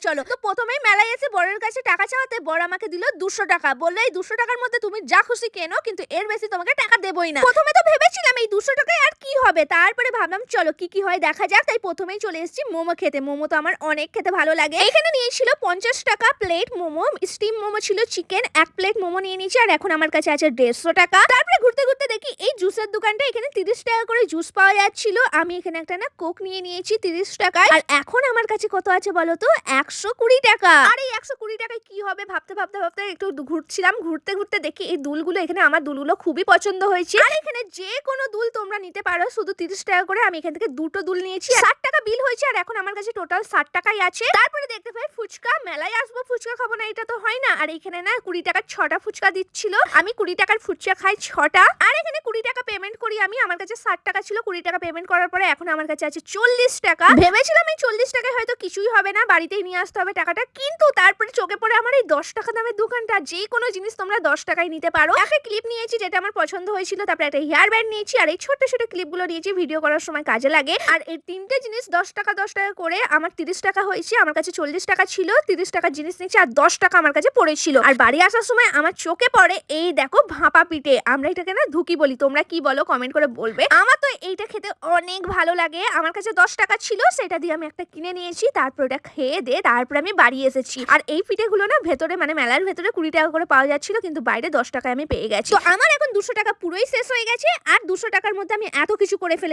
চলো। তো প্রথমেই মেলায় এসে বরের কাছে টাকা চাওয়াতে বর আমাকে দিল 200 টাকা, বললো এই 200 টাকার মধ্যে তুমি যা খুশি কেনো, কিন্তু এর বেশি তোমাকে টাকা দেবই না। প্রথমে তো ভেবেছিলাম এই 200 টাকায় আর কি হবে, তারপরে ভাবলাম চলো কি হয় দেখা যাক। তাই প্রথমেই চলে এসেছি মোমো খেতে। মোমো তো আমার অনেক খেতে ভালো লাগে। এখানে নিয়েছিল 50 টাকা প্লেট মোমো, স্টিম মোমো ছিল চিকেন, 1 প্লেট মোমো নিয়ে নিয়েছি। আর এখন আমার কাছে আছে 150 টাকা। তারপরে ঘুরতে ঘুরতে দেখি এই জুসের দোকানটা, এখানে 30 টাকা করে জুস পাওয়া যাচ্ছিল। আমি এখানে একটা না কোক নিয়ে নিয়েছি 30 টাকায়। আর এখন আমার কাছে কত আছে বলো তো, 120 টাকা। আর এই 120 টাকায় কি হবে ভাবতে ভাবতে ভাবতে একটু ঘুরছিলাম, ঘুরতে ঘুরতে দেখি এই দুলগুলো, এখানে আমার দুলগুলো খুবই পছন্দ হয়েছে। আর এখানে যে কোনো দুল তোমরা নিতে পারো, শুধু 30 টাকা করে। আমি এখান থেকে দুটো দুল নিয়েছি, 60 টাকা বিল হয়েছে। আর এখন আমার কাছে টোটাল 60 টাকাই আছে। তারপরে দেখতে পাই ফুচকা, মেলায় আসবো ফুচকা খাবো না এটা তো হয় না। আর এখানে না 20 টাকার 6টা ফুচকা দিচ্ছিল, আমি 20 টাকার ফুচকা খাই 6টা। আর এখানে 20 টাকা পেমেন্ট করি আমি, আমার কাছে 60 টাকা ছিল। 20 টাকা পেমেন্ট করার পরে এখন আমার কাছে আছে 40 টাকা। ভেবেছিলাম এই 40 টাকায় হয়তো কিছুই হবে না, বাড়িতেই নিয়ে আসতে হবে টাকাটা, কিন্তু তারপরে চোখে পড়ে আমার এই 10 টাকা দামের দোকানটা। যে কোনো জিনিস তোমরা 10 টাকায় নিতে পারো। একটা ক্লিপ নিয়েছি যেটা আমার পছন্দ হয়েছিল, তারপরে একটা হেয়ার ব্যান্ড নিয়েছি, আর এই ছোট ছোট ক্লিপগুলো নিয়েছি, ভিডিও করার সময় কাজে লাগে। আর এই তিনটে জিনিস 10 টাকা করে আমার 30 টাকা হয়েছে। আমার কাছে 40 টাকা ছিল, 30 টাকার জিনিস নিয়েছি, আর 10 টাকা আমার কাছে পড়েছিল। আর বাড়ি আসার সময় আমার চোখে পড়ে এই দেখো ভাপা পিঠে, আমরা এটাকে না ধুকি বলি, তোমরা কি বলো কমেন্ট করে বলবে। আমার তো এইটা খেতে অনেক ভালো লাগে। আমার কাছে 10 টাকা ছিল, সেটা দিয়ে আমি একটা কিনে নিয়েছি। তারপর ওটা খেয়ে দিয়ে তারপর আমি বাড়ি এসেছি। আর এই পিঠেগুলো না ভেতরে মানে মেলার ভেতরে 20 টাকা করে পাওয়া যাচ্ছিল, কিন্তু বাইরে 10 টাকায় আমি পেয়ে গেছি। তো আমার এখন 200 টাকা পুরোই শেষ হয়ে গেছে। আর 200 টাকার মধ্যে আমি এত কিছু করে ফেলে